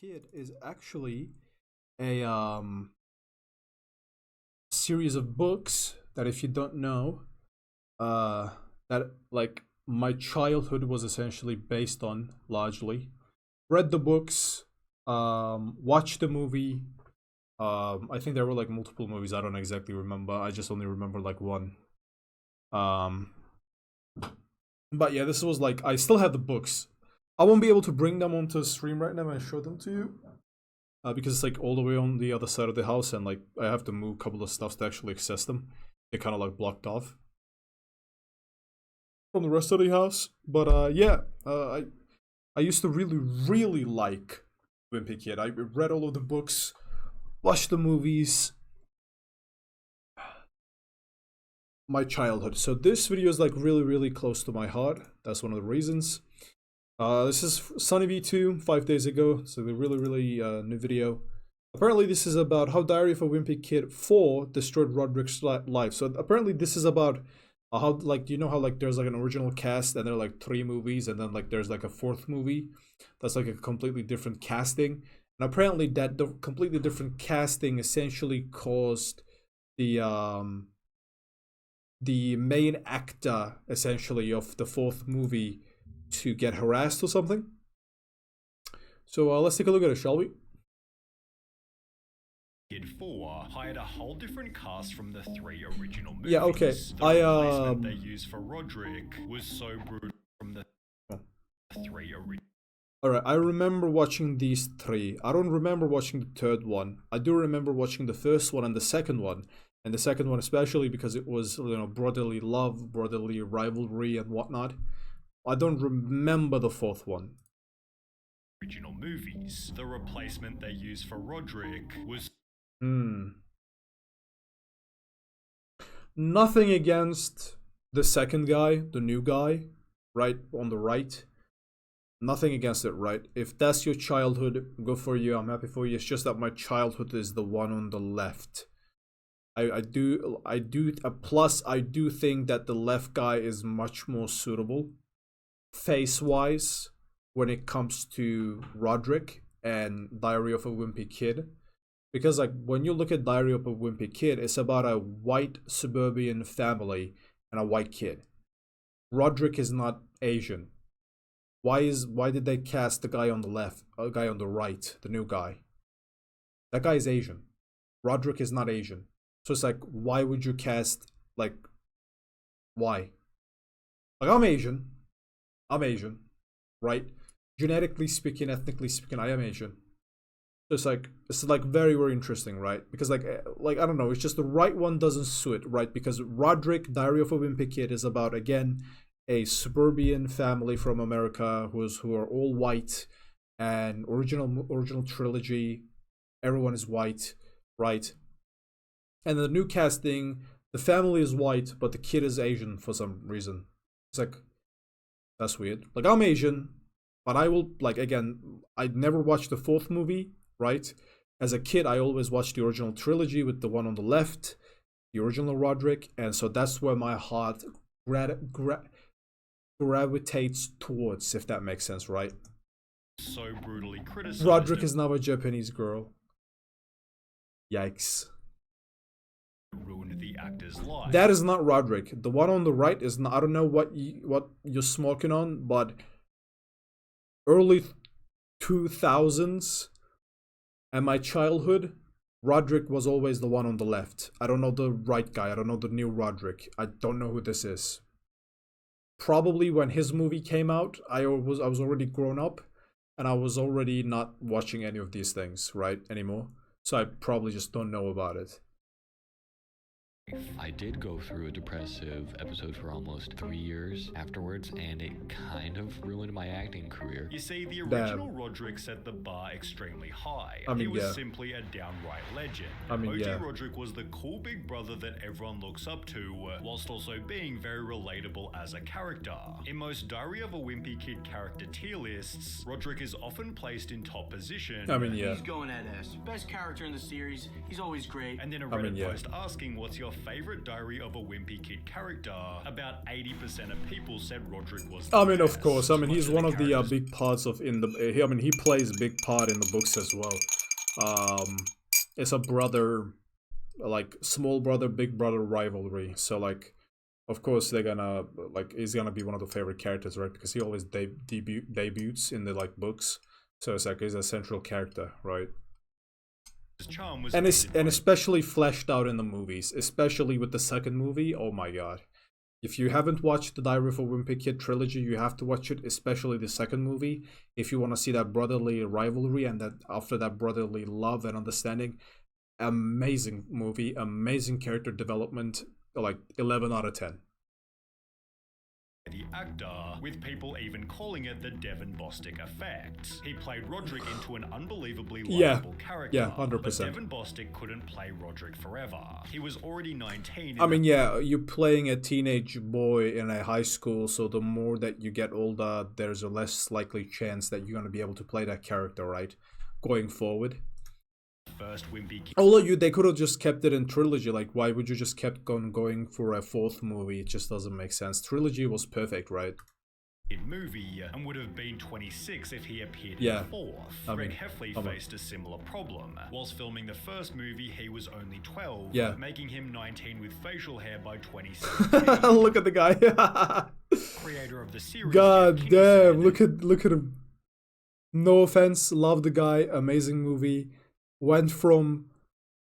Kid is actually a series of books that, if you don't know, that like my childhood was essentially based on largely. Read the books, watched the movie. I think there were like multiple movies. I don't exactly remember. I just only remember like one. Um, but yeah, this was like I still have the books. I won't be able to bring them onto the stream right now and show them to you. Because it's like all the way on the other side of the house, and like I have to move a couple of stuffs to actually access them. They're kind of like blocked off from the rest of the house. But yeah, I used to really like Wimpy Kid. I read all of the books, watched the movies. My childhood. So this video is like really close to my heart. That's one of the reasons. This is Sunny V2 5 days ago. So the really new video. Apparently this is about how Diary of a Wimpy Kid 4 destroyed Roderick's life. So apparently this is about how, like, you know how like there's like an original cast and there are like 3 movies, and then like there's like a 4th movie that's like a completely different casting. And apparently that the completely different casting essentially caused the main actor essentially of the 4th movie to get harassed or something. So let's take a look at it, shall we? Kid 4 hired a whole different cast from the 3 original movies. Yeah, okay. The replacement they used for Roderick was so brutal from the 3 original. Alright, I remember watching these 3. I don't remember watching the 3rd one. I do remember watching the 1st one and the 2nd one. And the 2nd one especially because it was, you know, brotherly love, brotherly rivalry and whatnot. I don't remember the 4th one. Original movies. The replacement they used for Roderick was... Nothing against the 2nd guy, the new guy, right on the right. Nothing against it, right? If that's your childhood, good for you. I'm happy for you. It's just that my childhood is the one on the left. Plus I do think that the left guy is much more suitable face-wise when it comes to Roderick and Diary of a Wimpy Kid. Because like when you look at Diary of a Wimpy Kid, it's about a white suburban family and a white kid. Roderick is not Asian. Why did they cast the guy on the left, a guy on the right, the new guy? That guy is Asian. Roderick is not Asian. So it's like, why would you cast, like, why? Like, I'm Asian, right? Genetically speaking, ethnically speaking, I am Asian. So it's like very interesting, right? Because like I don't know, it's just the right one doesn't suit, right? Because Roderick, Diary of a Wimpy Kid is about, again, a suburban family from America who are all white, and original trilogy, everyone is white, right? And the new casting, the family is white, but the kid is Asian for some reason. It's like, that's weird. Like, I'm Asian, but I will, like, again, I'd never watched the 4th movie, right? As a kid, I always watched the original trilogy with the one on the left, the original Roderick, and so that's where my heart gravitates towards, if that makes sense, right? So brutally criticized. Roderick is now a Japanese girl. Yikes. Ruined the actor's life. That is not Roderick. The one on the right is not. I don't know what you're smoking on, but early 2000s and my childhood, Roderick was always the one on the left. I don't know the right guy. I don't know the new Roderick. I don't know who this is. Probably when his movie came out, I was already grown up, and I was already not watching any of these things, right, anymore. So I probably just don't know about it. I did go through a depressive episode for almost 3 years afterwards, and it kind of ruined my acting career. You see, the original Roderick set the bar extremely high. He was simply a downright legend. OG Roderick was the cool big brother that everyone looks up to, whilst also being very relatable as a character. In most Diary of a Wimpy Kid character tier lists, Roderick is often placed in top position. He's going at S. Best character in the series. He's always great. And then a Reddit post asking what's your favorite Diary of a Wimpy Kid character, about 80% of people said Roderick was I mean, of course. I mean, he's one of the big parts of I mean, he plays a big part in the books as well. It's a brother, like small brother, big brother rivalry. So like, of course they're gonna he's gonna be one of the favorite characters, right? Because he always debuts in the like books. So it's like he's a central character, right? And especially fleshed out in the movies, especially with the second movie. Oh my god. If you haven't watched the Diary of a Wimpy Kid trilogy, you have to watch it, especially the second movie, if you want to see that brotherly rivalry and that after that brotherly love and understanding. Amazing movie, amazing character development, like 11 out of 10. The actor, with people even calling it the Devin Bostick effect. He played Roderick into an unbelievably likable character. Yeah, 100%. But Devin Bostick couldn't play Roderick forever. He was already 19. I mean, yeah, you're playing a teenage boy in a high school, so the more that you get older, there's a less likely chance that you're going to be able to play that character, right? Going forward. First Wimpy Kid. Although they could have just kept it in trilogy. Like, why would you just kept going for a fourth movie? It just doesn't make sense. Trilogy was perfect, right? Movie and would have been 26 if he appeared in the fourth. Greg Heffley faced a similar problem. Whilst filming the first movie, he was only 12, making him 19 with facial hair by 2017. Look at the guy. Creator of the series. God damn! Look at him. No offense, love the guy. Amazing movie. Went from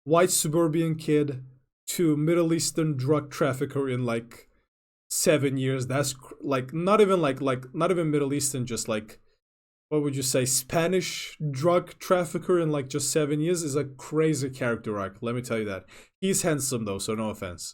white suburban kid to Middle Eastern drug trafficker in like 7 years. That's like not even not even Middle Eastern, just like, what would you say, Spanish drug trafficker in like just 7 years is a crazy character arc. Let me tell you that. He's handsome though, so no offense.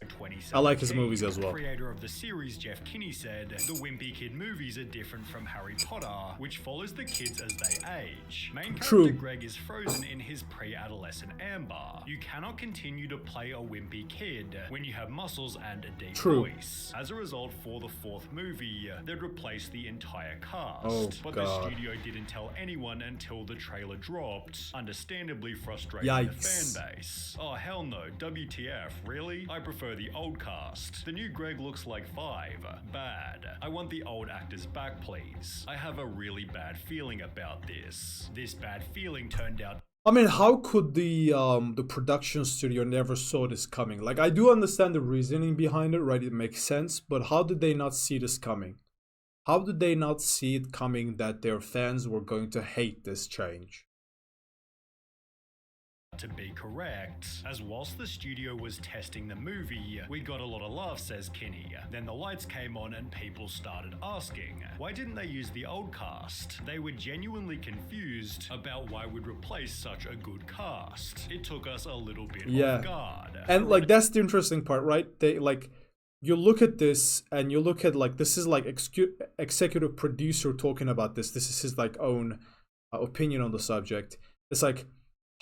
I like his movies as well. Creator of the series, Jeff Kinney, said, "The Wimpy Kid movies are different from Harry Potter, which follows the kids as they age. Main character Greg is frozen in his pre-adolescent amber. You cannot continue to play a wimpy kid when you have muscles and a deep voice. As a result, for the fourth movie, they'd replace the entire cast. But the studio didn't tell anyone until the trailer dropped, understandably frustrating the fan base. Oh hell no, WTF, really? I prefer the old cast. The new Greg looks like 5. Bad. I want the old actors back, please. I have a really bad feeling about this. This bad feeling turned out..." I mean, how could the production studio never saw this coming? Like, I do understand the reasoning behind it, right? It makes sense, but how did they not see this coming? How did they not see it coming that their fans were going to hate this change? To be correct, as whilst the studio was testing the movie, we got a lot of laughs, says Kinney. Then the lights came on and people started asking, why didn't they use the old cast? They were genuinely confused about why we'd replace such a good cast. It took us a little bit off guard. And like, that's the interesting part, right? They like, you look at this and you look at like, this is like executive producer talking about this. This is his like own opinion on the subject. It's like,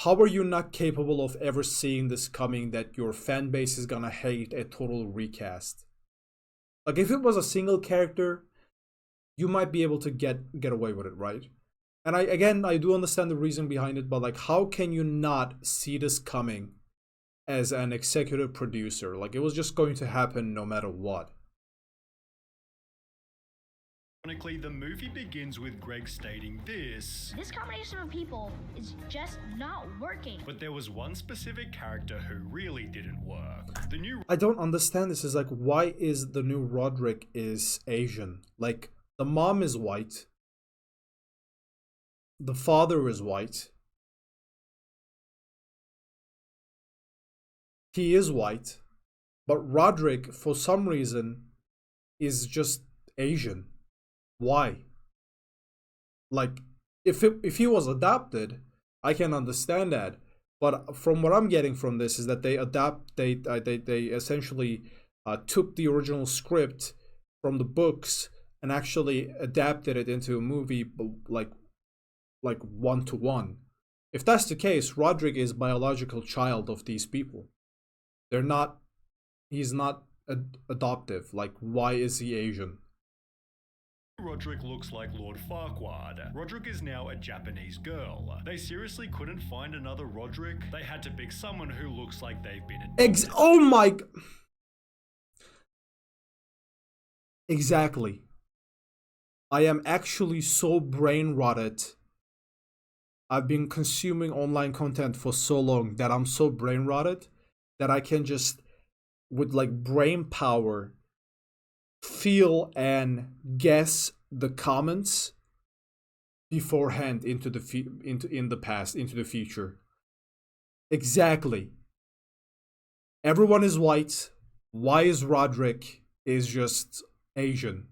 how are you not capable of ever seeing this coming, that your fan base is gonna hate a total recast? Like, if it was a single character, you might be able to get away with it, right? And I do understand the reason behind it, but like, how can you not see this coming as an executive producer? Like, it was just going to happen no matter what. Ironically, the movie begins with Greg stating this combination of people is just not working. But there was one specific character who really didn't work. The new... I don't understand this. Is like, why is the new Roderick is Asian? Like, the mom is white. The father is white. He is white. But Roderick, for some reason, is just Asian. Why? Like, if he was adopted, I can understand that. But from what I'm getting from this is that they essentially took the original script from the books and actually adapted it into a movie like 1-to-1. If that's the case, Roderick is biological child of these people. He's not adoptive. Like, why is he Asian? Roderick looks like Lord Farquaad. Roderick is now a Japanese girl. They seriously couldn't find another Roderick? They had to pick someone who looks like they've been adopted. Oh my... Exactly. I am actually so brain rotted. I've been consuming online content for so long that I'm so brain rotted that I can just, with like brain power, feel and guess the comments beforehand into the future. Exactly. Everyone is white. Why is Roderick is just Asian?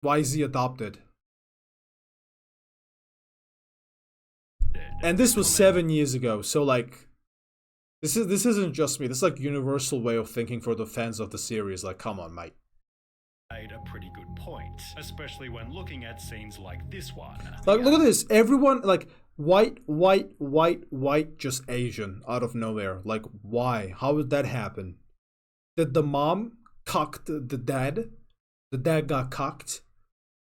Why is he adopted? And this was 7 years ago, so like this isn't just me. This is like universal way of thinking for the fans of the series. Like, come on, mate. Made a pretty good point, especially when looking at scenes like this one. Like, look at this. Everyone like white, just Asian out of nowhere. Like, why? How would that happen? Did the mom cock the dad? The dad got cocked?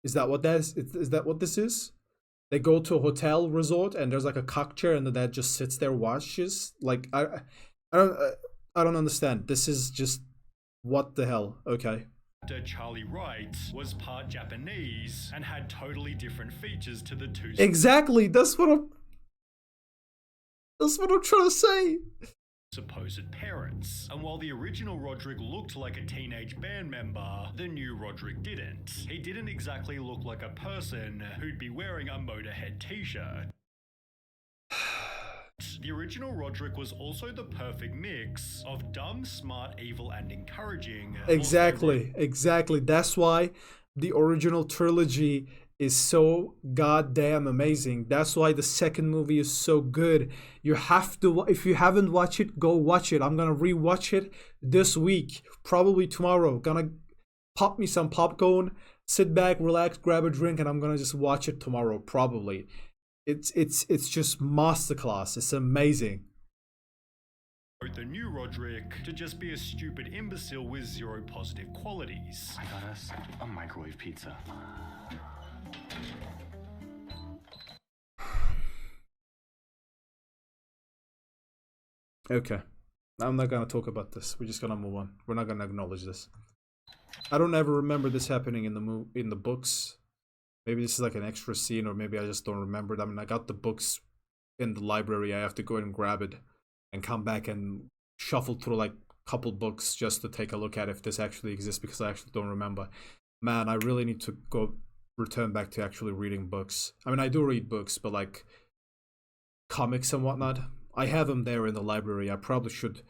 Is that what that is? Is that what this is? They go to a hotel resort and there's like a cock chair and the dad just sits there watches. Like, I don't understand. This is just, what the hell? Okay. Charlie Wright was part Japanese and had totally different features to the two. Exactly. That's what I'm trying to say. Supposed parents. And while the original Roderick looked like a teenage band member, the new Roderick didn't. He didn't exactly look like a person who'd be wearing a Motorhead t-shirt. The original Roderick was also the perfect mix of dumb, smart, evil, and encouraging. Exactly. That's why the original trilogy is so goddamn amazing. That's why the second movie is so good. You have to, if you haven't watched it, go watch it. I'm gonna rewatch it this week, probably tomorrow. Gonna pop me some popcorn, sit back, relax, grab a drink, and I'm gonna just watch it tomorrow, probably. It's just masterclass. It's amazing. The new Roderick to just be a stupid imbecile with zero positive qualities. I got us a microwave pizza. Okay, I'm not gonna talk about this. We're just gonna move on. We're not gonna acknowledge this. I don't ever remember this happening in the books. Maybe this is like an extra scene, or maybe I just don't remember it. I mean, I got the books in the library. I have to go and grab it and come back and shuffle through like a couple books just to take a look at if this actually exists, because I actually don't remember. Man, I really need to go return back to actually reading books. I mean, I do read books, but like comics and whatnot, I have them there in the library. I probably should,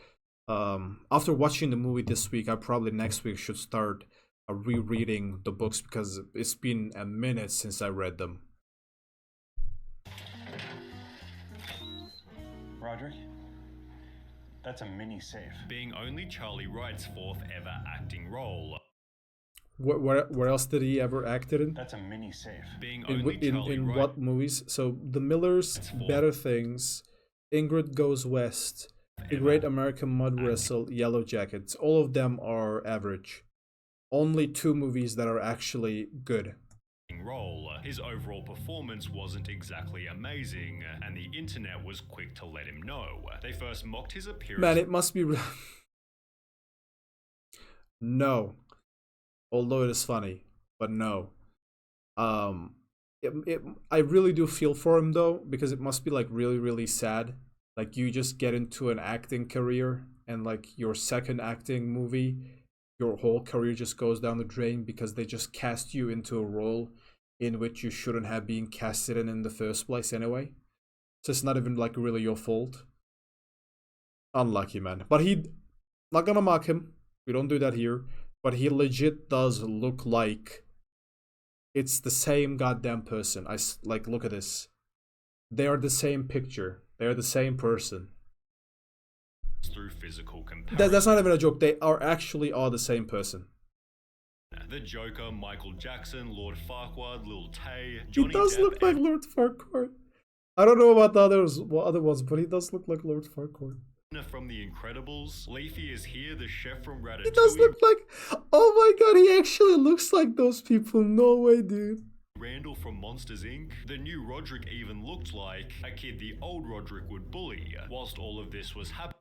after watching the movie this week, I probably next week should start rereading the books, because it's been a minute since I read them. Roderick, that's a mini safe. Being only Charlie Wright's fourth ever acting role. Where else did he ever acted in? That's a mini safe. Being only Charlie in Wright. What movies? So The Millers, Better Things, Ingrid Goes West, The Great American Mud Wrestle, Yellow Jackets. All of them are average. Only 2 movies that are actually good. Role. His overall performance wasn't exactly amazing, and the internet was quick to let him know. They first mocked his appearance. Man, it must be. No. Although it is funny, but no. I really do feel for him though, because it must be like really, really sad. Like, you just get into an acting career, and like your second acting movie, your whole career just goes down the drain because they just cast you into a role in which you shouldn't have been casted in the first place anyway. So it's not even like really your fault. Unlucky, man. But not gonna mock him. We don't do that here. But he legit does look like it's the same goddamn person. Like, look at this. They are the same picture. They are the same person. Through physical comparison. That's not even a joke. They are actually the same person. The Joker, Michael Jackson, Lord Farquaad, Lil Tay, Johnny He does Depp, look like Lord Farquaad. I don't know about the other ones, but he does look like Lord Farquaad. From The Incredibles, Leafy is here, the chef from Ratatouille. He does look like... Oh my god, he actually looks like those people. No way, dude. Randall from Monsters Inc. The new Roderick even looked like a kid the old Roderick would bully. Whilst all of this was happening,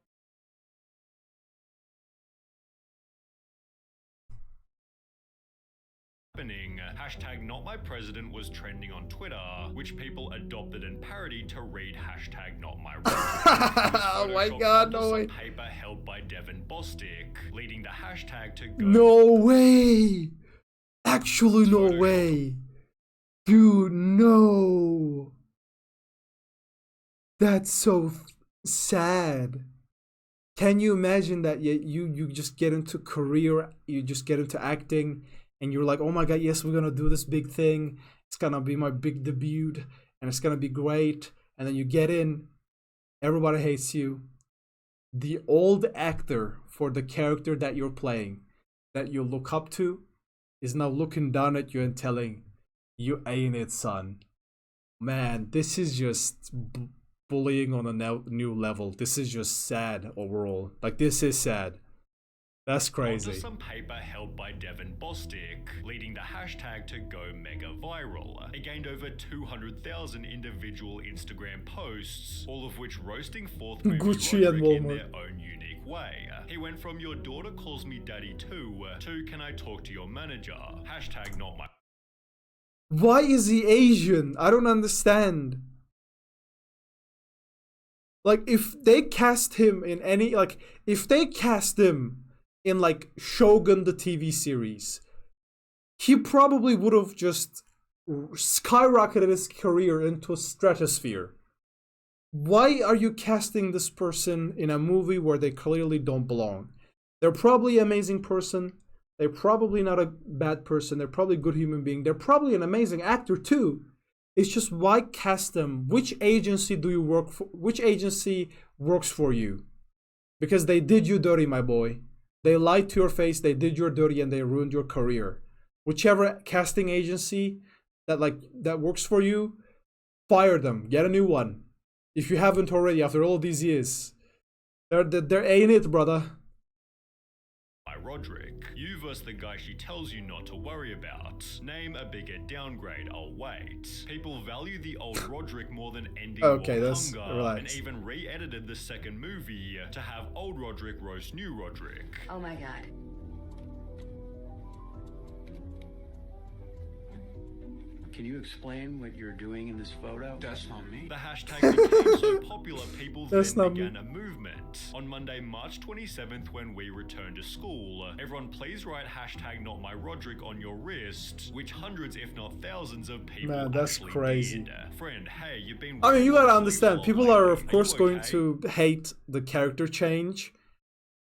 hashtag not my president was trending on Twitter, which people adopted and parodied to read hashtag not my oh my god, no way. Paper held by Devin Bostick, leading the hashtag to go. No way. Actually, no way. Dude, no. That's so sad. Can you imagine that you just get into career, you just get into acting, and you're like, oh my god, yes, we're gonna do this big thing. It's gonna be my big debut, and it's gonna be great. And then you get in, everybody hates you. The old actor for the character that you're playing, that you look up to, is now looking down at you and telling, you ain't it, son. Man, this is just bullying on a new level. This is just sad overall. Like, this is sad. That's crazy. Some paper held by Devin Bostick, leading the hashtag to go mega viral. It gained over 200,000 individual Instagram posts, all of which roasting fourth movie Gucci and Roderick in Walmart. their own unique way. He went from your daughter calls me daddy to can I talk to your manager? Hashtag not my... Why is he Asian? I don't understand. Like, if they cast him in any, like, if they cast him in like Shogun the TV series, he probably would have just skyrocketed his career into a stratosphere. Why are you casting this person in a movie where they clearly don't belong? They're probably an amazing person. They're probably not a bad person. They're probably a good human being. They're probably an amazing actor too. It's just, why cast them? Which agency do you work for? Which agency works for you? Because they did you dirty, my boy. They lied to your face, they did your dirty, and they ruined your career. Whichever casting agency that works for you, fire them. Get a new one. If you haven't already, after all these years. They're ain't it, brother. Roderick, you versus the guy she tells you not to worry about. Name a bigger downgrade, I'll wait. People value the old Roderick more than ending hunger, relax. And even re-edited the second movie to have old Roderick roast new Roderick. Oh my god. Can you explain what you're doing in this photo? That's not me. The hashtag became so popular, people then began a movement. On Monday, March 27th, when we returned to school, everyone please write hashtag not my Roderick on your wrist, which hundreds if not thousands of people actually crazy. did. Friend, hey, you've been... I mean, you gotta understand, people are of course going to hate the character change.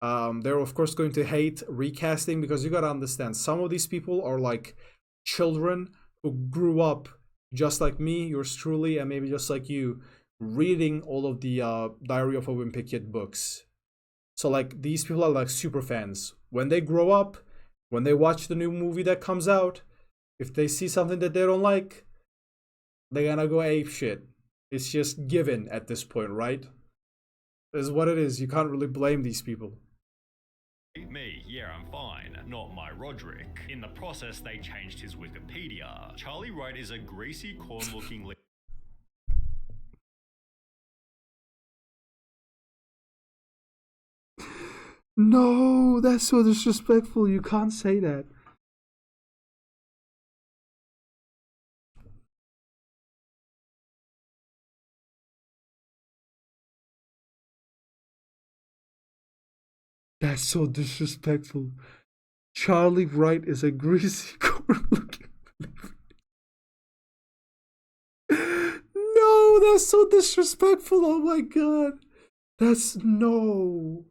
They're of course going to hate recasting, because you gotta understand, some of these people are like children who grew up just like me, yours truly, and maybe just like you, reading all of the Diary of a Wimpy Kid books. So like, these people are like super fans. When they grow up, when they watch the new movie that comes out, if they see something that they don't like, they're gonna go ape shit. It's just given at this point, right? It's what it is. You can't really blame these people. Me, yeah, I'm fine. Not my Roderick. In the process, they changed his Wikipedia. Charlie Wright is a greasy, corn-looking... No, that's so disrespectful. You can't say that. That's so disrespectful. Charlie Wright is a greasy corn-looking... No, that's so disrespectful. Oh my god. That's no.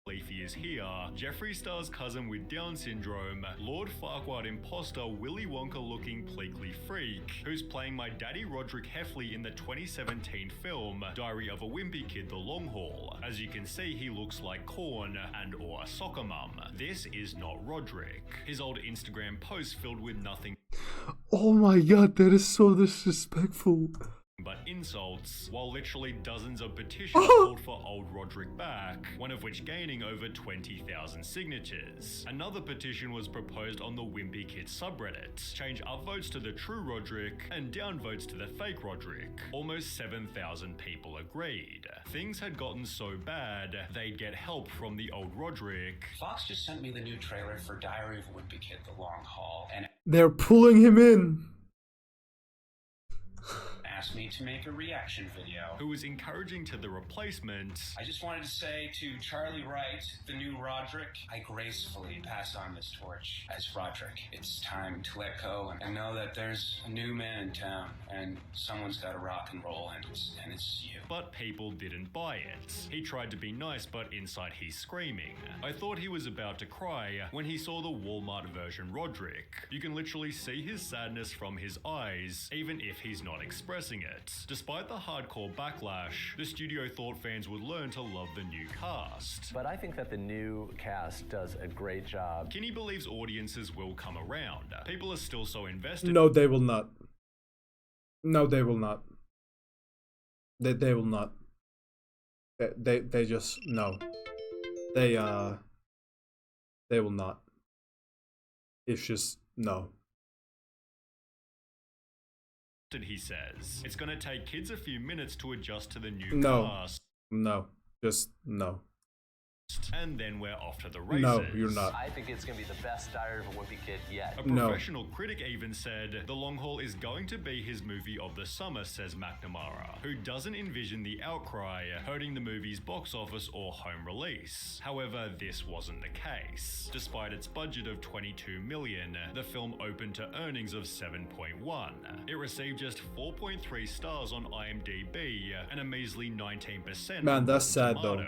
Leafy is here. Jeffree Star's cousin with Down syndrome, Lord Farquaad imposter Willy Wonka looking pleekly freak, who's playing my daddy Roderick Heffley in the 2017 film Diary of a Wimpy Kid: The Long Haul. As you can see, he looks like Corn and or a soccer mum. This is not Roderick. His old Instagram post filled with nothing Oh my god, that is so disrespectful. but insults, while literally dozens of petitions called for old Roderick back, one of which gaining over 20,000 signatures. Another petition was proposed on the Wimpy Kids subreddit, change upvotes to the true Roderick and downvotes to the fake Roderick. Almost 7,000 people agreed. Things had gotten so bad, they'd get help from the old Roderick. Fox just sent me the new trailer for Diary of a Wimpy Kid: The Long Haul, and they're pulling him in. asked me to make a reaction video. Who was encouraging to the replacement. I just wanted to say to Charlie Wright, the new Roderick, I gracefully pass on this torch as Roderick. It's time to let go and know that there's a new man in town and someone's got to rock and roll and it's you. But people didn't buy it. He tried to be nice, but inside he's screaming. I thought he was about to cry when he saw the Walmart version Roderick. You can literally see his sadness from his eyes, even if he's not expressing it. Despite the hardcore backlash, the studio thought fans would learn to love the new cast. But I think that the new cast does a great job. Kinney believes audiences will come around. People are still so invested. No, they will not. No, they will not. They will not. They just no. They will not. It's just no. He says it's gonna take kids a few minutes to adjust to the new cast. No, just no. And then we're off to the races. No, you're not. I think it's going to be the best Diary of a Wimpy Kid yet. A professional critic even said, The Long Haul is going to be his movie of the summer, says McNamara, who doesn't envision the outcry hurting the movie's box office or home release. However, this wasn't the case. Despite its budget of $22 million, the film opened to earnings of $7.1. It received just 4.3 stars on IMDb and a measly 19%. Man, that's sad though.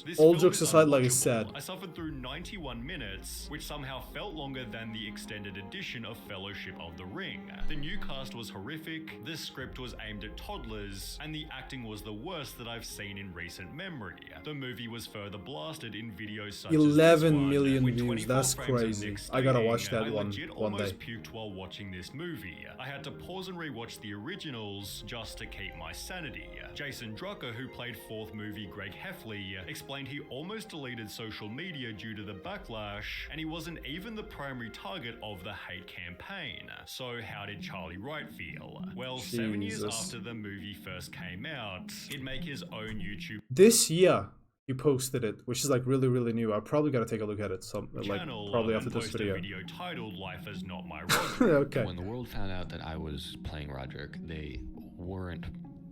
This all jokes aside, like I said, I suffered through 91 minutes, which somehow felt longer than the extended edition of Fellowship of the Ring. The new cast was horrific, the script was aimed at toddlers, and the acting was the worst that I've seen in recent memory. The movie was further blasted in videos such 11 million views, that's crazy. I gotta watch that one day. Almost puked while watching this movie. I had to pause and rewatch the originals just to keep my sanity. Jason Drucker, who played fourth movie Greg Heffley, explained he almost deleted social media due to the backlash, and he wasn't even the primary target of the hate campaign. So how did Charlie Wright feel? Well, 7 years after the movie first came out, he'd make his own YouTube this year. He posted it, which is like really new. I probably gotta take a look at it. Probably after this video. A video titled "Life Is Not My Roderick." Okay. When the world found out that I was playing Roderick, they weren't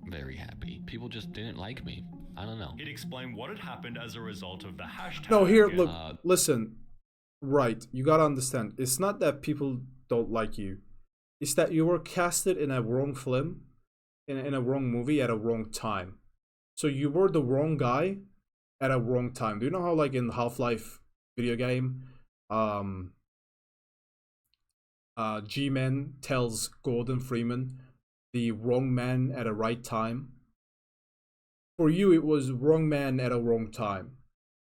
very happy. People just didn't like me. I don't know. It explained what had happened as a result of the hashtag. No, here, look, listen. Right, you gotta understand. It's not that people don't like you. It's that you were casted in a wrong film, in a wrong movie at a wrong time. So you were the wrong guy at a wrong time. Do you know how, like, in Half-Life video game, G-Man tells Gordon Freeman the wrong man at a right time? For you, it was wrong man at a wrong time.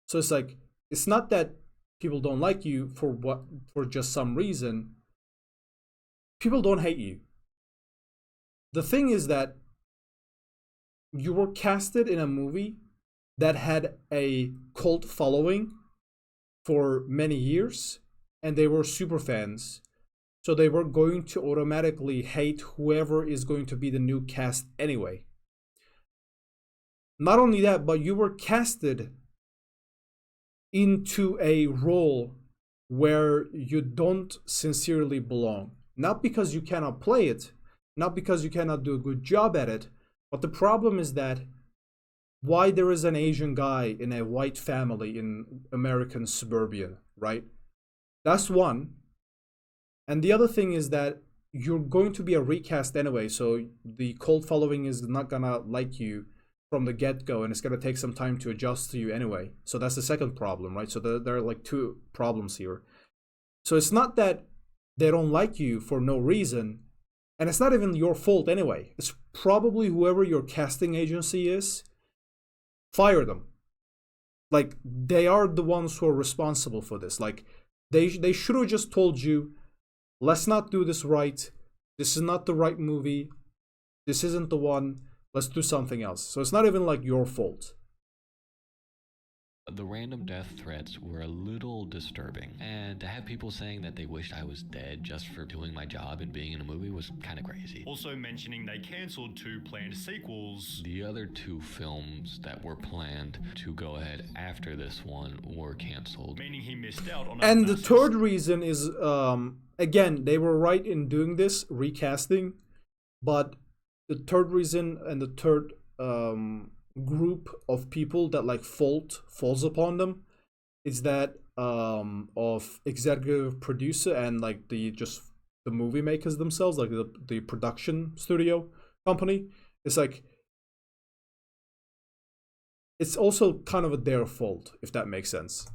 So it's like, it's not that people don't like you for just some reason. People don't hate you. The thing is that you were casted in a movie that had a cult following for many years, and they were super fans. So they were going to automatically hate whoever is going to be the new cast anyway. Not only that, but you were casted into a role where you don't sincerely belong. Not because you cannot play it, not because you cannot do a good job at it, but the problem is that why there is an Asian guy in a white family in American suburban, right? That's one. And the other thing is that you're going to be a recast anyway, so the cult following is not gonna like you from the get-go, and it's gonna take some time to adjust to you anyway. So that's the second problem, right? So there are like two problems here. So it's not that they don't like you for no reason, and it's not even your fault anyway. It's probably whoever your casting agency is. Fire them. Like, they are the ones who are responsible for this. Like, they should have just told you, let's not do this right. This is not the right movie. this isn't the one, let's do something else. So it's not even like your fault. The random death threats were a little disturbing, and to have people saying that they wished I was dead just for doing my job and being in a movie was kind of crazy. Also mentioning they cancelled 2 planned sequels. The other 2 films that were planned to go ahead after this one were cancelled. Meaning he missed out on. And the third reason is, again, they were right in doing this, recasting, but the third reason and the third group of people that like falls upon them is that of executive producer and like the movie makers themselves, like the production studio company. It's like, it's also kind of their fault, if that makes sense.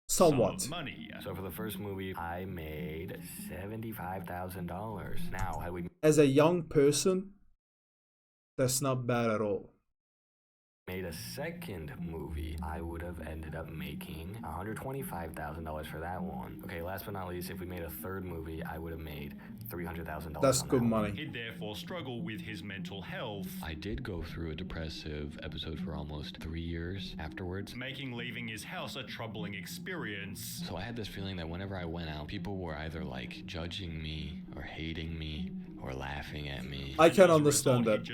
Somewhat. Money. So for the first movie, I made $75,000. Now I would as a young person, that's not bad at all. Made a second movie, I would have ended up making $125,000 for that one. Okay, last but not least, if we made a third movie, I would have made $300,000. That's good money. He'd therefore struggle with his mental health. I did go through a depressive episode for almost 3 years afterwards, making leaving his house a troubling experience. So I had this feeling that whenever I went out, people were either like judging me or hating me or laughing at me. I can understand that.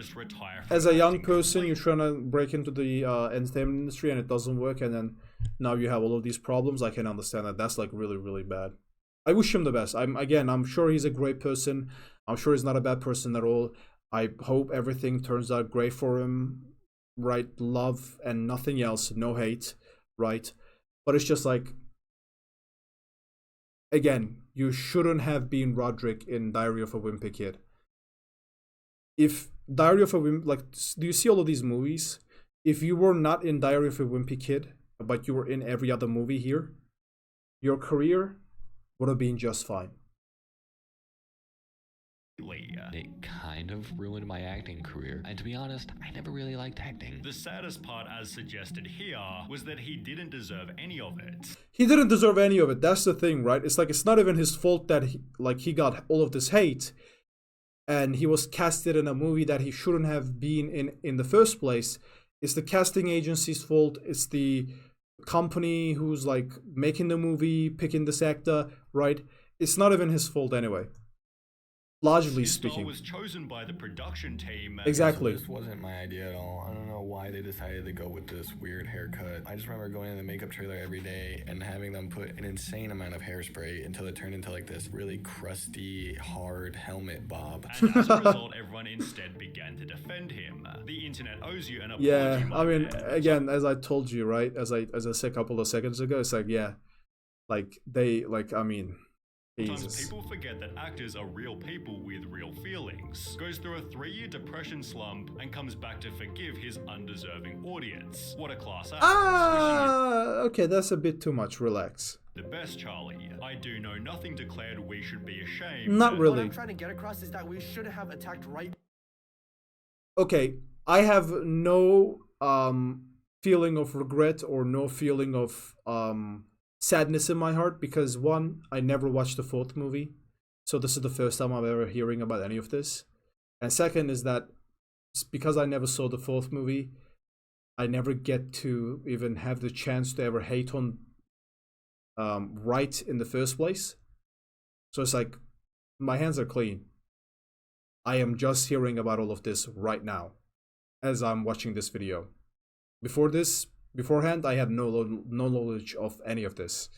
As a young person, you're trying to break into the entertainment industry and it doesn't work, and then now you have all of these problems. I can understand that. That's like really, really bad. I wish him the best. I'm sure he's a great person. I'm sure he's not a bad person at all. I hope everything turns out great for him. Right? Love and nothing else. No hate. Right? But it's just like, again, you shouldn't have been Roderick in Diary of a Wimpy Kid. If Diary of a Wimpy, like, do you see all of these movies? If you were not in Diary of a Wimpy Kid, but you were in every other movie here, your career would have been just fine. It kind of ruined my acting career, and to be honest, I never really liked acting. The saddest part, as suggested here, was that he didn't deserve any of it. He didn't deserve any of it. That's the thing, right? It's like, it's not even his fault that he got all of this hate, and he was casted in a movie that he shouldn't have been in the first place. It's the casting agency's fault. It's the company who's like making the movie, picking this actor, right? It's not even his fault anyway. Largely speaking. Was chosen by the production team. Exactly. So this wasn't my idea at all. I don't know why they decided to go with this weird haircut. I just remember going to the makeup trailer every day and having them put an insane amount of hairspray until it turned into like this really crusty, hard helmet bob. And as a result, everyone instead began to defend him. The internet owes you an apology. Yeah, I mean, again, as I told you, right? As I said a couple of seconds ago, it's like, yeah, like they, like, I mean, sometimes people forget that actors are real people with real feelings, goes through a 3-year depression slump, and comes back to forgive his undeserving audience. What a class act. Okay, that's a bit too much. Relax. The best, Charlie. I do know nothing declared we should be ashamed. Not really. What I'm trying to get across is that we should have attacked right. Okay, I have no feeling of regret or no feeling of sadness in my heart, because one, I never watched the 4th movie, so this is the first time I'm ever hearing about any of this. And second is that because I never saw the 4th movie, I never get to even have the chance to ever hate on Wright in the first place. So it's like, my hands are clean. I am just hearing about all of this right now as I'm watching this video. Beforehand, I had no knowledge of any of this.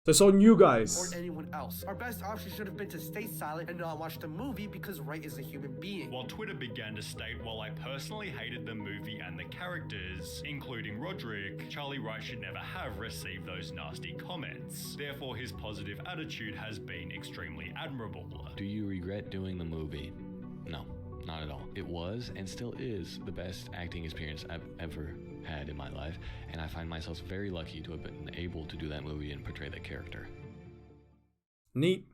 So it's on you guys. Or anyone else. Our best option should have been to stay silent and not watch the movie because Wright is a human being. While Twitter began to state, while I personally hated the movie and the characters, including Roderick, Charlie Wright should never have received those nasty comments. Therefore, his positive attitude has been extremely admirable. Do you regret doing the movie? No, not at all. It was and still is the best acting experience I've ever had in my life, and I find myself very lucky to have been able to do that movie and portray that character. Neat.